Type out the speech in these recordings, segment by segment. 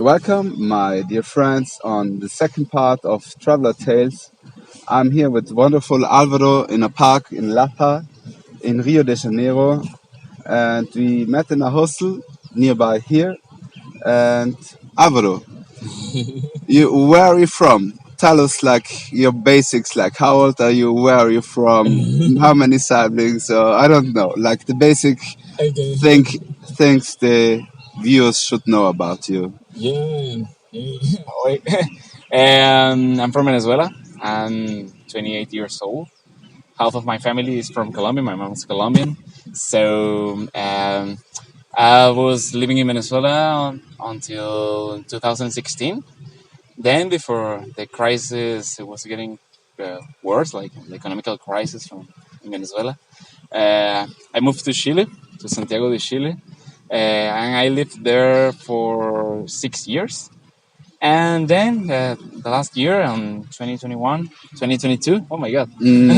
Welcome, my dear friends, on the second part of Traveler Tales. I'm here with wonderful Alvaro in a park in Lapa, in Rio de Janeiro, and we met in a hostel nearby here. And Alvaro, where are you from? Tell us like your basics, like how old are you, where are you from, how many siblings, or I don't know, like the basic Okay. thing, things the viewers should know about you. Yeah. Wait. I'm from Venezuela. I'm 28 years old. Half of my family is from Colombia. My mom's Colombian. So I was living in Venezuela until 2016. Then, before the crisis, it was getting worse, like the economical crisis from in Venezuela. I moved to Chile, to Santiago de Chile, and I lived there for 6 years. And then the last year, 2021, 2022, oh my God, Mm.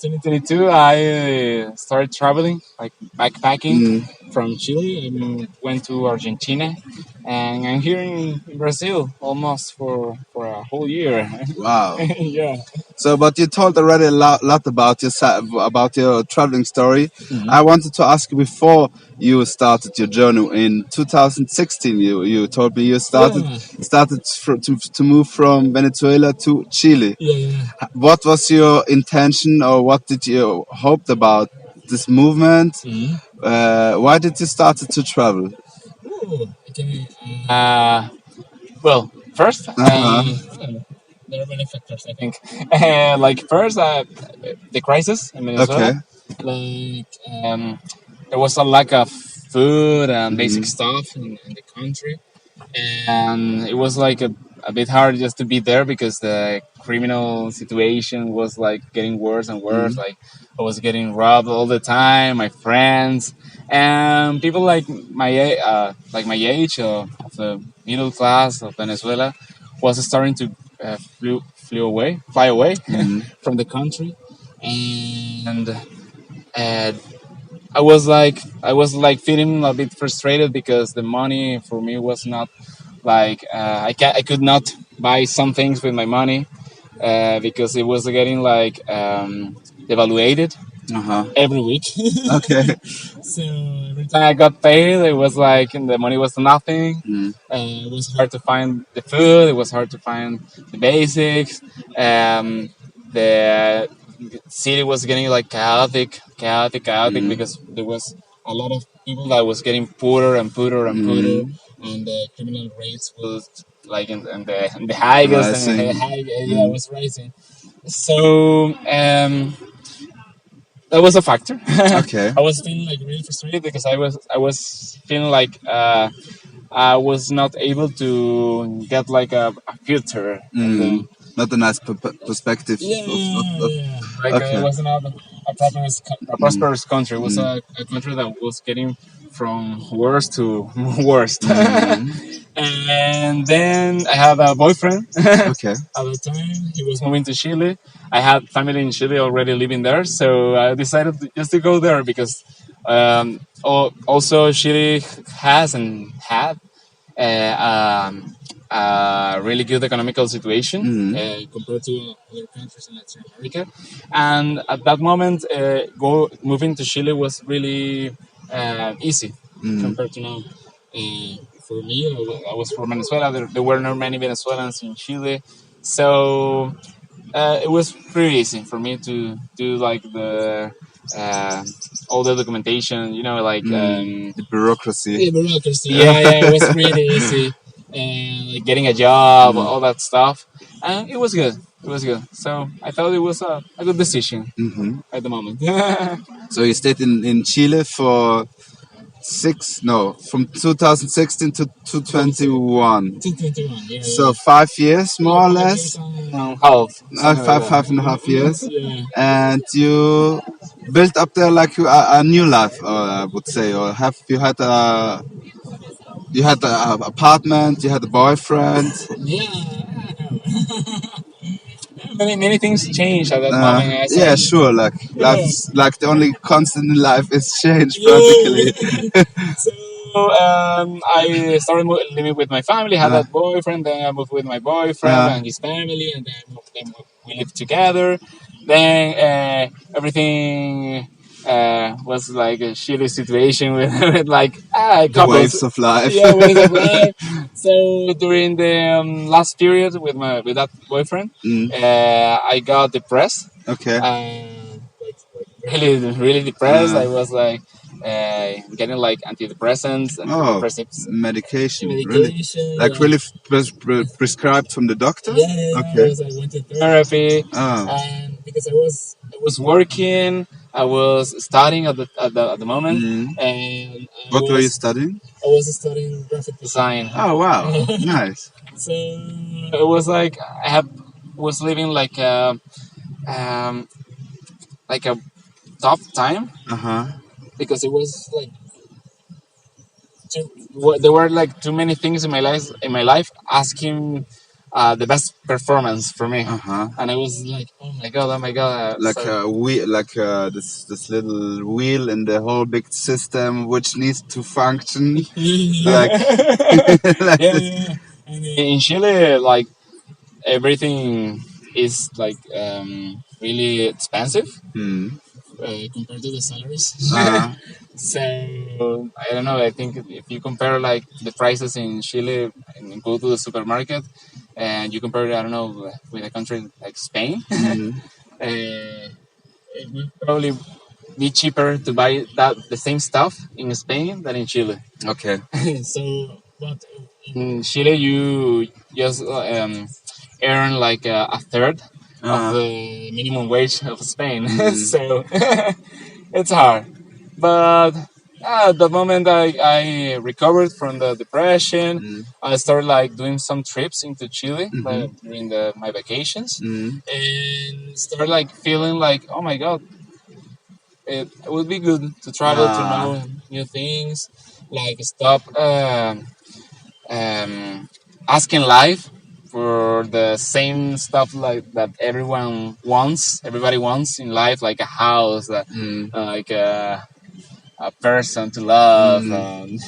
2022, I started traveling, like backpacking Mm. from Chile. I went to Argentina, and I'm here in Brazil almost for a whole year. Wow. Yeah. So, but you told already a lot about about your traveling story. Mhm. I wanted to ask you before you started your journey in 2016. You told me you Yeah. to move from Venezuela to Chile. Yeah. Yeah. What was your intention, or what did you hoped about this movement? Mhm. Why did you start to travel? Ooh, okay. Well, first, Uh-huh. there are many factors, I think. Like first, the crisis in Okay. Venezuela, like there was a lack of food and basic Mm-hmm. stuff in the country, and it was like a bit hard just to be there because the criminal situation was like getting worse and worse. Like I was getting robbed all the time, my friends, and people like my age of the middle class of Venezuela was starting to fly away Mm-hmm. from the country, and uh, I was like feeling a bit frustrated because the money for me was not like I could not buy some things with my money because it was getting like devaluated Uh-huh. every week. Okay. So every time I got paid, it was like and the money was nothing. Mm. It was hard to find the food. It was hard to find the basics. The city was getting like chaotic Mm. because there was a lot of people that was getting poorer and poorer and poorer, Mm. and the criminal rates was like in the highest and Rising. yeah, it Mm. was rising. So that was a factor. Okay. I was feeling like really frustrated because I was feeling like I was not able to get like a future in the Mm. Not a nice perspective yeah, of yeah. Like it okay. was not Mm. prosperous country. It was Mm. a country that was getting from worst to worst. Mm. And then I had a boyfriend at Okay. the time. He was moving to Chile. I had family in Chile already living there, so I decided just to go there because also Chile has and had a really good economical situation Mm. compared to other countries in Latin America. And at that moment, moving to Chile was really easy Mm. compared to now. For me, I was from Venezuela. There were not many Venezuelans in Chile, so it was pretty easy for me to do like the uh, all the documentation. Like Mm. The bureaucracy. the bureaucracy. Yeah, yeah, it was really easy, and like getting a job, Mm. all that stuff, and it was good. It was good. So I thought it was a good decision Hmm. at the moment. So you stayed in Chile for no, from 2016 to 2021. 2021, yeah, So yeah. 5 years, Yeah, more or 5 years less. and half, something like that. Five and a half years, Yeah. and you built up there like a new life, I would say, or have you had a apartment, you had a boyfriend. Yeah, I know. many things changed at that moment. I Yeah, said, sure. Like yeah. life's like the only constant in life is change, practically. Yeah. So I started living with my family. Had that boyfriend. Then I moved with my boyfriend and his family, and then we lived together. Then everything was like a shitty situation with, with like The couples. waves of life. Yeah, ways of life. So during the last period with that boyfriend, I got depressed. Okay. Really depressed. I was like getting like antidepressants and Oh, antidepressants. medication, really? Medication, Like really prescribed from the doctor? yeah. Okay. I went to therapy, Oh. and because I was working, I was studying at the moment, and What were you studying? I was studying graphic design. Oh, wow. Nice. So it was like was living like a tough time because it was like there were like too many things in my life asking the best performance for me, and I was like, oh my god, Like a wheel, like this little wheel in the whole big system which needs to function. Like, like yeah, yeah. And in Chile, like everything is like really expensive compared to the salaries. So I don't know. I think if you compare like the prices in Chile and go to the supermarket, and you compare, I don't know, with a country like Spain, it would probably be cheaper to buy the same stuff in Spain than in Chile. Okay. So, but in Chile, you just earn like a third of the minimum wage of Spain. So it's hard. But at the moment I recovered from the depression, I started like doing some trips into Chile during my vacations, and started like feeling like, oh my god, it would be good to travel to know new things, like stop asking life for the same stuff like that everybody wants in life, like a house, like a person to love, and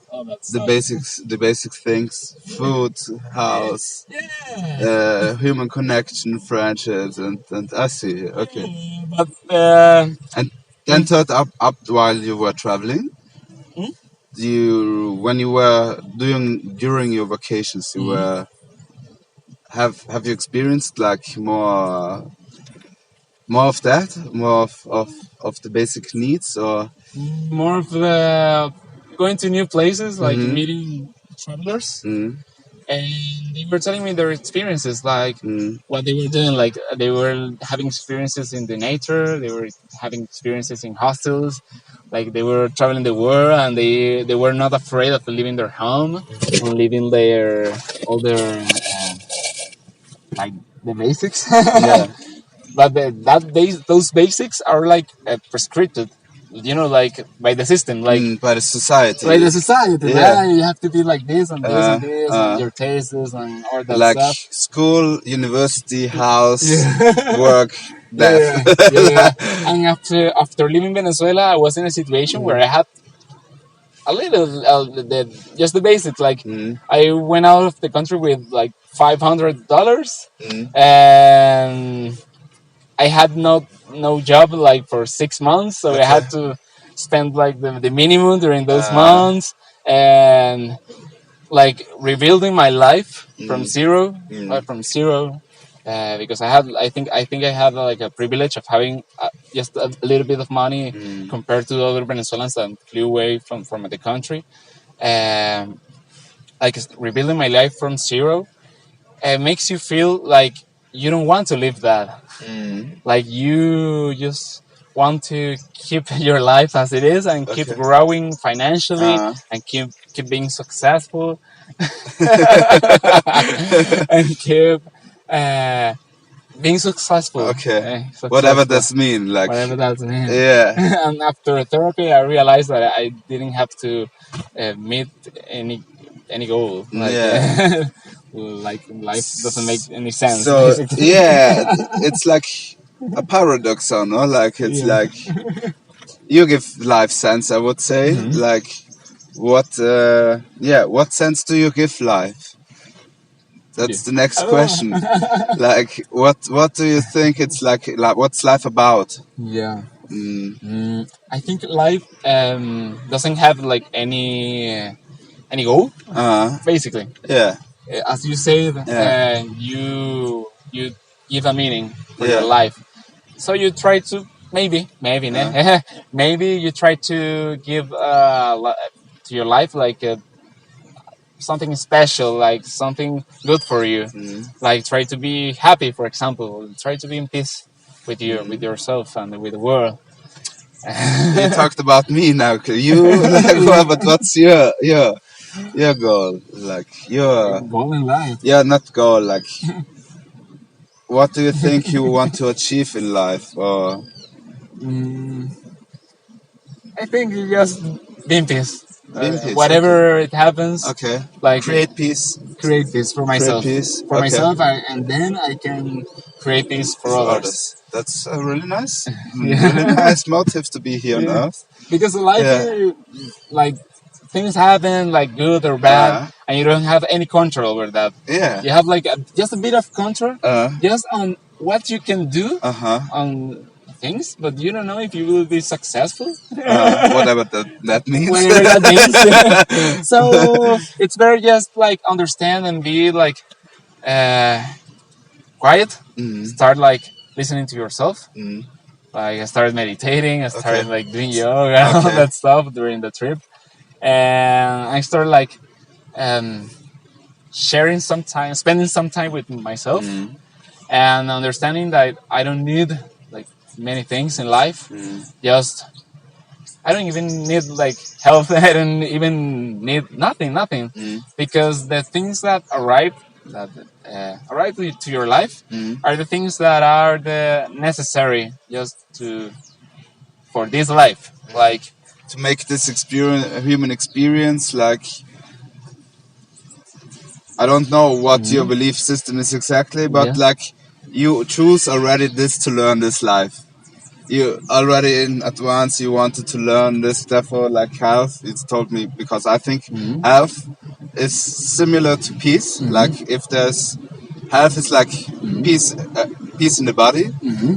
all that stuff. The basic things: food, house, human connection, friendships, and I see. Okay. But And then third up while you were traveling, when you were during your vacations, you were have you experienced like more of that, more of the basic needs, or more of the going to new places, like meeting travelers, and they were telling me their experiences, like what they were doing, like they were having experiences in the nature, they were having experiences in hostels, like they were traveling the world, and they were not afraid of leaving their home and leaving all their like the basics. yeah. But those basics are like prescripted, like by the system, like by the society. by the society. Yeah, you have to be like this and this and this, and your tastes and all that like stuff. School, university, house, work, death. Yeah. And after leaving Venezuela, I was in a situation where I had a little just the basics. Like I went out of the country with like $500, and I had no job like for 6 months, so I had to spend like the minimum during those months, and like rebuilding my life from zero, because I think I had like a privilege of having just a little bit of money compared to other Venezuelans that flew away from the country, like rebuilding my life from zero. Makes you feel like you don't want to live that. Like you just want to keep your life as it is and keep growing financially and keep being successful and keep being successful. Whatever that means, like whatever that means. Yeah. And after therapy, I realized that I didn't have to meet any goal. Like, like life doesn't make any sense. So basically. yeah, it's like a paradox, no? Like it's Yeah. like you give life sense, I would say. Like what sense do you give life? That's the next question. Like what do you think it's like what's life about? Yeah. I think life doesn't have like any goal. Basically, Yeah. as you said, Yeah. you give a meaning for your Yeah. life. So you try to maybe maybe you try to give to your life like something special, like something good for you. Like try to be happy, for example. Try to be in peace with you, with yourself, and with the world. You talked about me now. You like but what's your goal? Like your Goal in life. not goal. Like what do you think you want to achieve in life? Or I think you just be in peace. be in peace. Whatever it happens, Okay. like Create peace. create peace for myself. Peace. For Okay. myself, and then I can create peace for others. That's really nice. Really nice motive to be here on Earth. Because life, like things happen, like good or bad, and you don't have any control over that. Yeah. You have like just a bit of control, just on what you can do on things, but you don't know if you will be successful. Whatever that means. Whatever that means. So it's better just like understand and be like quiet. Start like listening to yourself. Like I started meditating. I started like doing yoga, all that stuff during the trip, and I started like sharing some time, spending some time with myself, and understanding that I don't need like many things in life. Just I don't even need like health. I don't even need nothing, because the things that arrive to your life are the things that are the necessary just for this life, like to make this experience a human experience. Like I don't know what your belief system is exactly, but like you choose already this to learn this life. You already in advance you wanted to learn this, therefore like health. It's told me because I think health is similar to peace. Like if there's health is like peace, peace in the body.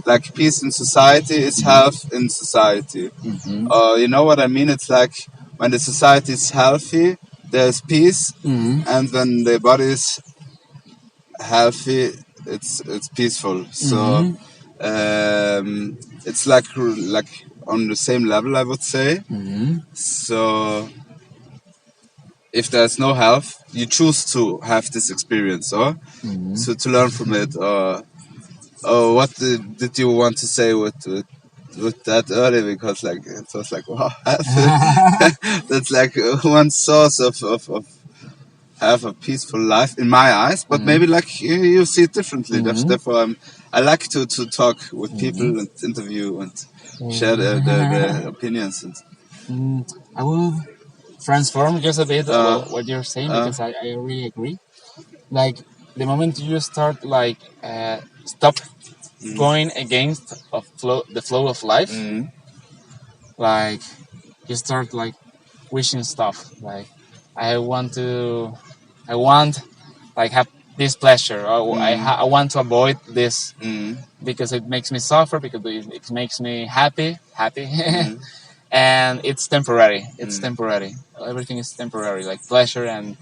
Like peace in society is health in society. You know what I mean? It's like when the society is healthy, there's peace, and when the body is healthy, it's peaceful. So it's like on the same level, I would say. So if there's no health, you choose to have this experience, or so to learn from it, or what did you want to say with that earlier? Because like it was like wow, that's like one source of have a peaceful life in my eyes, but maybe like you see it differently. Therefore, I like to talk with people and interview and share the opinions. And I will transform just a bit what you're saying, because I really agree. Like the moment you start like stop going against the flow of life, like you start like wishing stuff. Like I want like have this pleasure, or I want to avoid this because it makes me suffer, because it makes me happy, and it's temporary. It's temporary. Everything is temporary, like pleasure and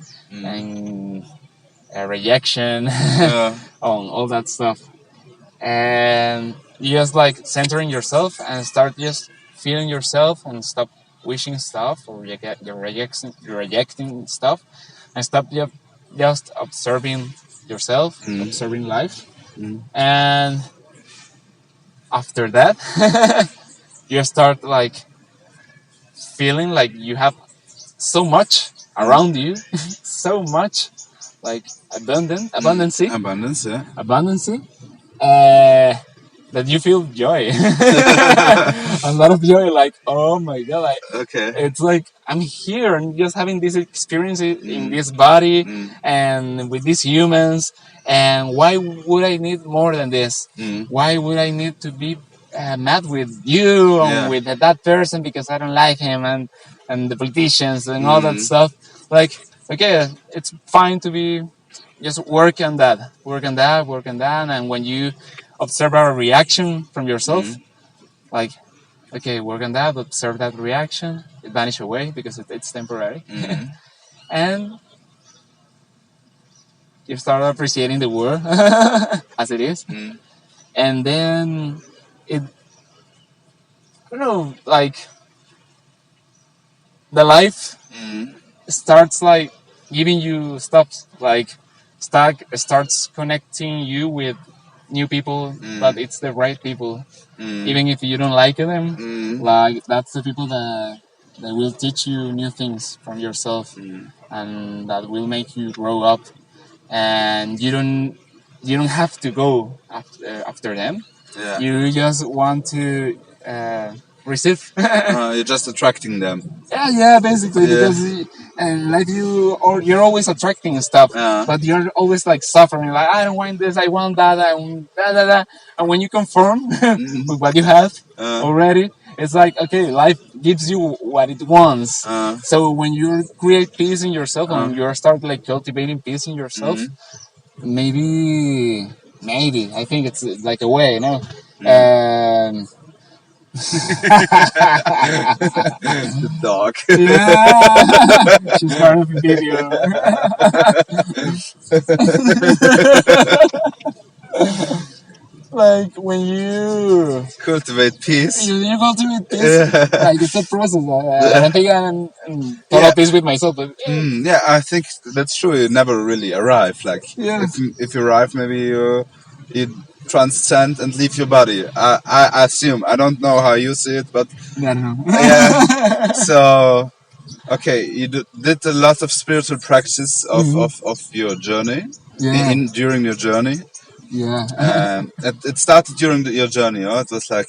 rejection, on all that stuff. And you just like centering yourself and start just feeling yourself and stop wishing stuff, or you're rejecting stuff, and stop just observing yourself, observing life. And after that, you start like feeling like you have so much around you, so much like abundance, that you feel joy. a lot of joy. Like, oh my god, like, Okay. it's like I'm here and just having this experience in this body and with these humans. And why would I need more than this? Why would I need to be mad with you and with that person because I don't like him and the politicians and all that stuff? Like, okay, it's fine to be just work on that, work on that, work on that. And when you observe a reaction from yourself, like, okay, work on that, observe that reaction, it vanishes away because it's temporary. And you start appreciating the world as it is. And then it, I don't know, like the life starts like giving you stops, like starts connecting you with new people, but it's the right people. Even if you don't like them, like that's the people that will teach you new things from yourself and that will make you grow up. And you don't have to go after them. You just want to receive. You're just attracting them. Yeah, basically, because like you're always attracting stuff, but you're always like suffering. Like, I don't want this, I want that, I want that. And when you conform with what you have already, it's like, okay, life gives you what it wants. So when you create peace in yourself and you start like cultivating peace in yourself, maybe I think it's like a way, you know. The dog. Yeah, she's part of the video. Like when you cultivate peace, you cultivate peace, like it's a process. I don't think I'm in total peace with myself, but yeah, I think that's true. You never really arrive. Like if you arrive, maybe you transcend and leave your body. I assume. I don't know how you see it, but I don't know. Yeah. So okay, you did a lot of spiritual practice of your journey. During your journey. Yeah. It started during your journey. Oh? It was like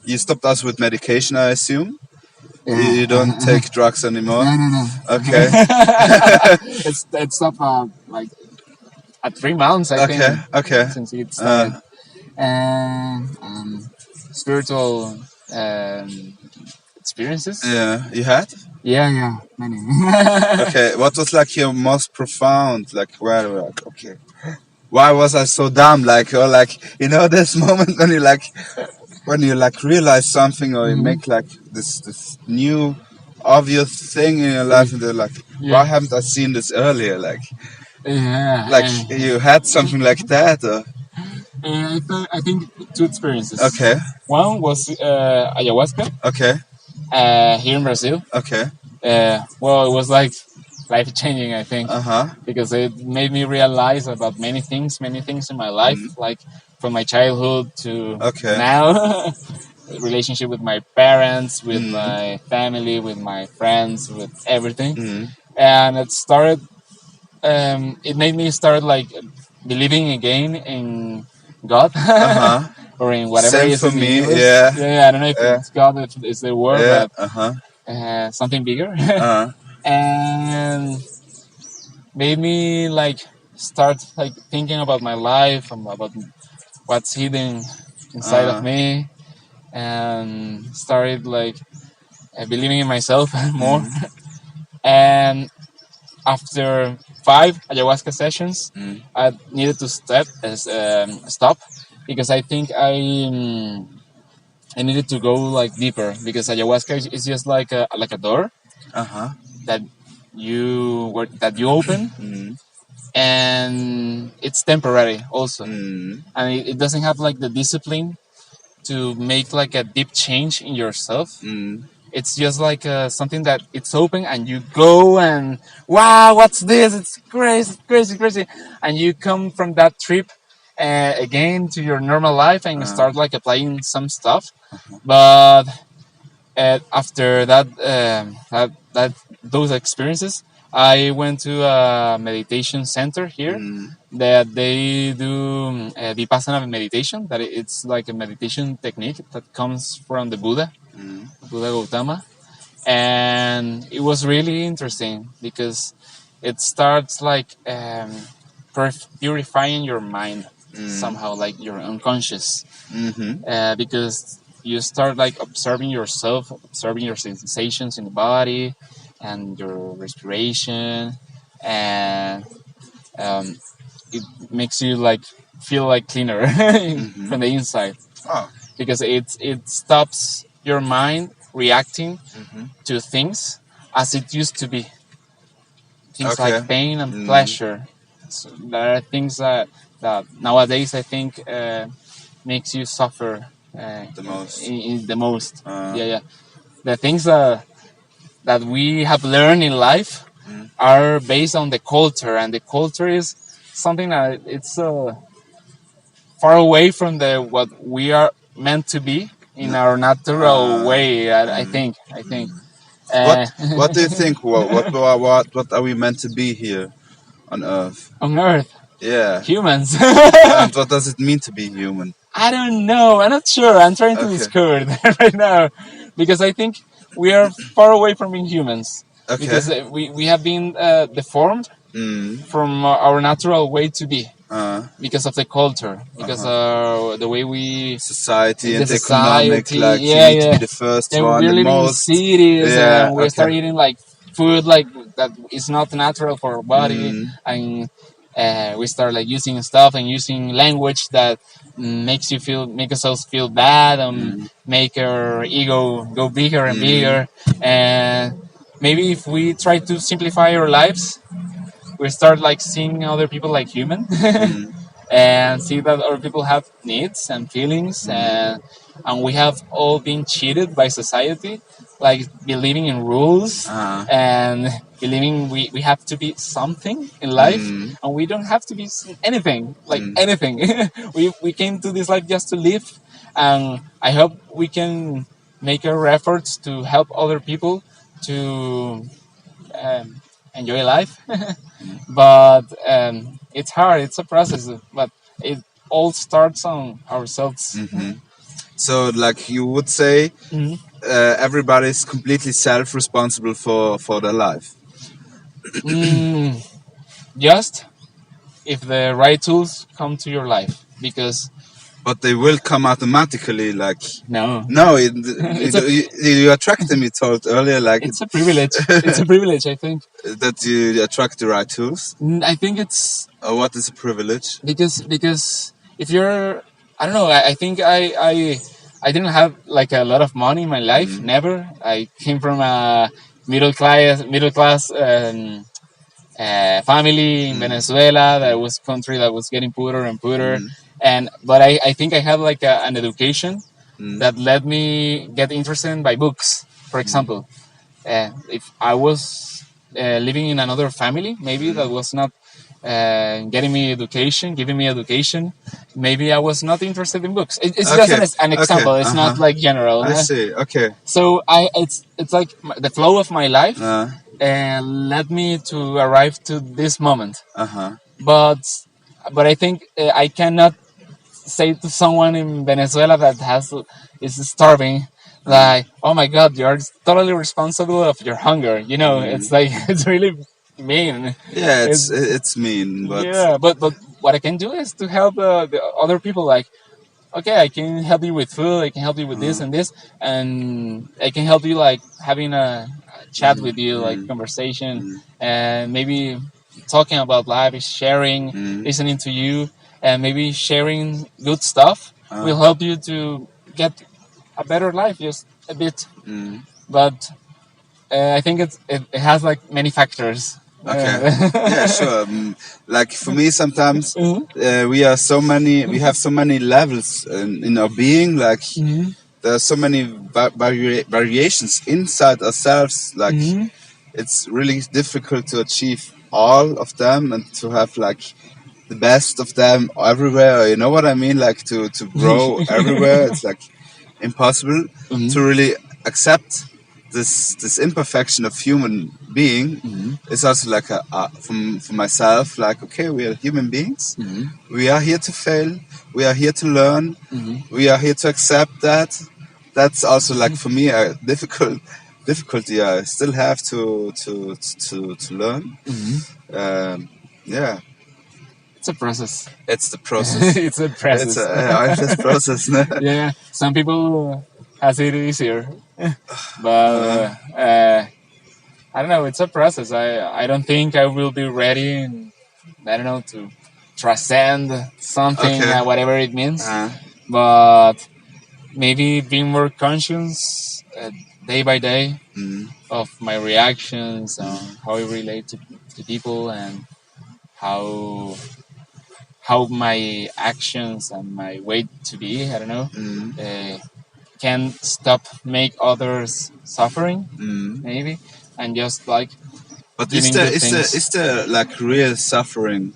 you stopped us with medication, I assume. You don't take drugs anymore. No. Okay. It's stopped like at 3 months, I think. Okay. Since it started. Spiritual experiences. Yeah, you had. Yeah, many. Okay, what was like your most profound? Like where you were like, okay, why was I so dumb? Like, or like, you know, this moment when you like realize something, or you make like this new obvious thing in your life, and they're like, why haven't I seen this earlier? Like, like you had something like that, or? I think 2 experiences. Okay. One was ayahuasca. Okay. Here in Brazil. Okay. Well, it was like life changing, I think, because it made me realize about many things in my life, like from my childhood to now. Relationship with my parents, with my family, with my friends, with everything. And it started. It made me start like believing again in God or in whatever Same it is for in the me. universe. Yeah. I don't know if it's God, if it's the word, but something bigger. And made me like start like thinking about my life and about what's hidden inside of me, and started like believing in myself more. And after 5 ayahuasca sessions, I needed to stop because I think I needed to go like deeper, because ayahuasca is just like a door that you open, and it's temporary also, and it doesn't have like the discipline to make like a deep change in yourself. It's just like something that it's open and you go and wow, what's this? It's crazy, and you come from that trip again to your normal life and start like applying some stuff. But after that, those experiences, I went to a meditation center here that they do vipassana meditation. That it's like a meditation technique that comes from the Buddha, Buddha Gautama, and it was really interesting because it starts like purifying your mind somehow, like your unconscious, because you start like observing yourself, observing your sensations in the body and your respiration, and it makes you like feel like cleaner from the inside, because it stops your mind reacting to things as it used to be, things like pain and pleasure. So there are things that nowadays I think makes you suffer the most. Yeah. The things that we have learned in life are based on the culture, and the culture is something that it's far away from the what we are meant to be in our natural way. I think. What do you think? What are we meant to be here on Earth? On Earth, Yeah. humans. And what does it mean to be human? I don't know. I'm not sure. I'm trying to discover that right now, because I think we are far away from being humans. Because we have been deformed from our natural way to be, because of the culture, because the way we society and economic, like you need to be the first one, we're the living most. in cities, and we start eating like food like that is not natural for our body, and we start like using stuff and using language that makes us feel bad, and make our ego go bigger and bigger. And maybe if we try to simplify our lives, we start like seeing other people like human, and see that other people have needs and feelings, and we have all been cheated by society, like believing in rules, and believing we have to be something in life, and we don't have to be anything, like anything. We came to this life just to live, and I hope we can make our efforts to help other people to enjoy life. But it's hard, it's a process, but it all starts on ourselves. So, like you would say, everybody's completely self-responsible for their life. Just if the right tools come to your life, because but they will come automatically, like no, you attract them. You told earlier, like it's a privilege. It's a privilege, I think, that you attract the right tools. I think it's what is a privilege? Because if you're, I don't know, I think I didn't have like a lot of money in my life. Never. I came from a middle class family in Venezuela. That was country that was getting poorer and poorer. But I think I had like an education that led me get interested by books. For example, if I was living in another family, maybe that was not giving me education, maybe I was not interested in books. It's just an example. It's not like general. I see. Okay. So it's like the flow of my life led me to arrive to this moment. But I think I cannot say to someone in Venezuela that is starving, like, oh my God, you're totally responsible of your hunger. It's like, it's really mean. Yeah, it's mean. But yeah, but what I can do is to help the other people. Like, okay, I can help you with food. I can help you with this and this, and I can help you like having a chat with you, like conversation, and maybe talking about life, sharing, listening to you, and maybe sharing good stuff will help you to get a better life, just a bit. But I think it has like many factors. Okay. Yeah, sure. Like for me, sometimes we have so many levels in our being. Like there are so many variations inside ourselves. Like it's really difficult to achieve all of them and to have like the best of them everywhere. You know what I mean? Like to grow everywhere. It's like impossible to really accept this imperfection of human being is also like for myself, like, okay, we are human beings. We are here to fail. We are here to learn. We are here to accept that. That's also like for me a difficulty I still have to learn. Yeah. It's a process. It's the process. It's a process. It's a endless process. No? Yeah, some people has it easier, but I don't know. It's a process. I don't think I will be ready. I don't know, to transcend something, Okay. whatever it means. But maybe being more conscious day by day of my reactions, how I relate to people, and how my actions and my way to be, I don't know, can stop make others suffering, maybe, and just like. But is there like real suffering?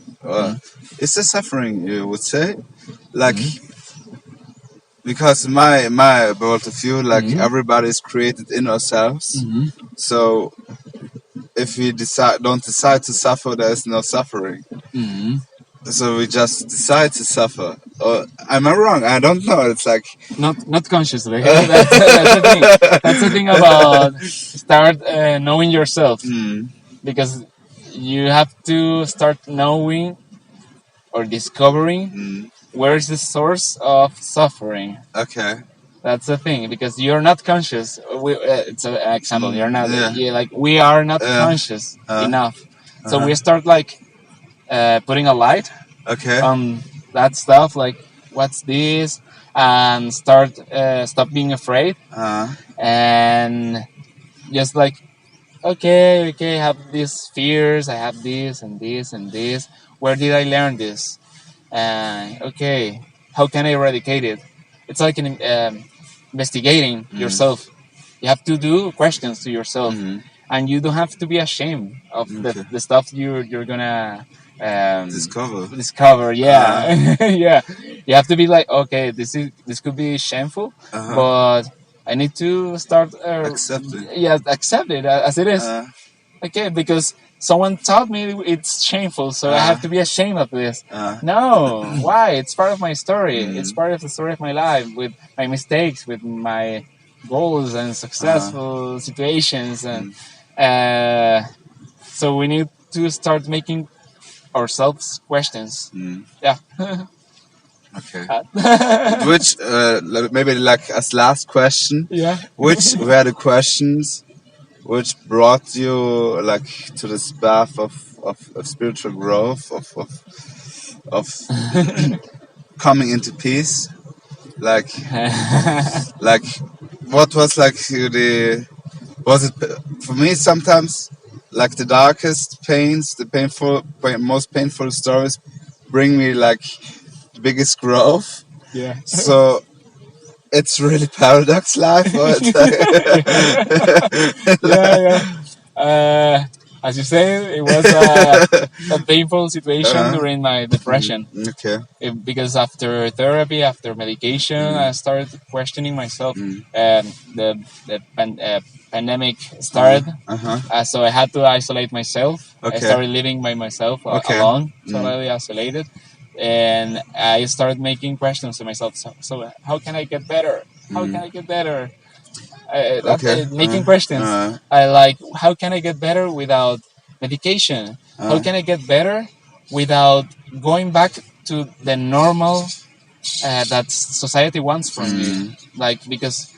Is there suffering, you would say? Like, because my world of view, like everybody is created in ourselves. So if we don't decide to suffer, there is no suffering. So we just decide to suffer. Or am I wrong? I don't know. It's like not consciously. That's the thing. That's the thing about start knowing yourself, because you have to start knowing or discovering where is the source of suffering. Okay. That's the thing, because you're not conscious. It's an example. You're not. Like, we are not conscious enough. So we start like putting a light on that stuff. Like, what's this? And start stop being afraid, and just like, okay, I have these fears. I have this and this and this. Where did I learn this? Okay, how can I eradicate it? It's like investigating yourself. You have to do questions to yourself, and you don't have to be ashamed of the stuff you're gonna discover. Yeah. Yeah. You have to be like, okay, this could be shameful, but I need to start accept it as it is. Okay, because someone taught me it's shameful, so I have to be ashamed of this. No, why? It's part of my story. It's part of the story of my life, with my mistakes, with my goals and successful situations, and so we need to start making ourselves questions. Yeah. Okay. Which maybe like as last question. Yeah. Which were the questions which brought you like to this path of spiritual growth, of coming into peace? Like what was like was it for me sometimes like the darkest pains, the most painful stories bring me like the biggest growth. Yeah. So it's really paradox life. Yeah. As you say, it was a painful situation during my depression. Okay. Because after therapy, after medication, I started questioning myself. The pandemic started, so I had to isolate myself. I started living by myself alone, totally isolated. And I started making questions to myself. So how can I get better? How can I get better? Making questions. I like, how can I get better without medication? How can I get better without going back to the normal that society wants from me? Like, because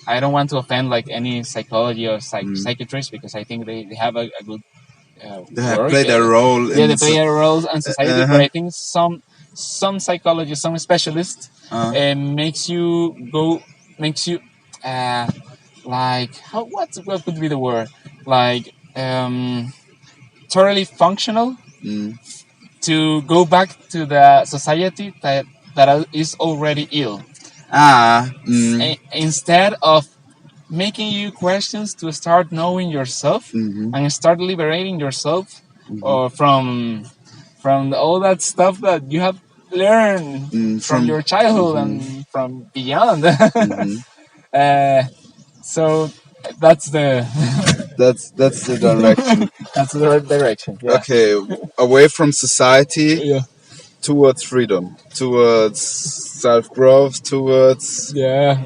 I don't want to offend like any psychology or psychiatrist, because I think they have a good they play their role. They play a role in society. But I think some psychologists, some specialists, makes you like, what could be the word, like totally functional to go back to the society that is already ill. Instead of making you questions, to start knowing yourself and start liberating yourself from all that stuff that you have learned from your childhood and from beyond. So that's the That's the direction. that's the direction. Yeah. Okay, away from society Yeah. towards freedom, towards self-growth, towards Yeah.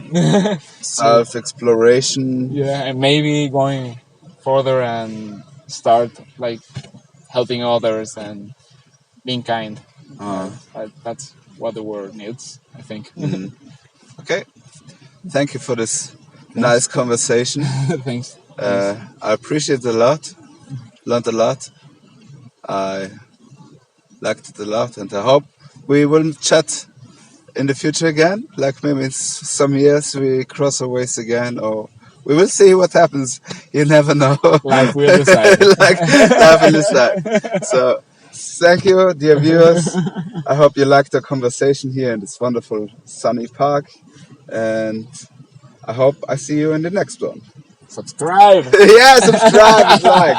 self-exploration. Yeah, and maybe going further and start like helping others and being kind. Uh, That's what the world needs, I think. okay, thank you for this nice conversation. Thanks. I appreciate it a lot, learned a lot. I liked it a lot, and I hope we will chat in the future again. Like maybe in some years we cross our ways again, or we will see what happens. You never know. Life will decide. Like life will decide. So thank you, dear viewers. I hope you liked the conversation here in this wonderful sunny park, and I hope I see you in the next one. Subscribe. Yeah, subscribe and like.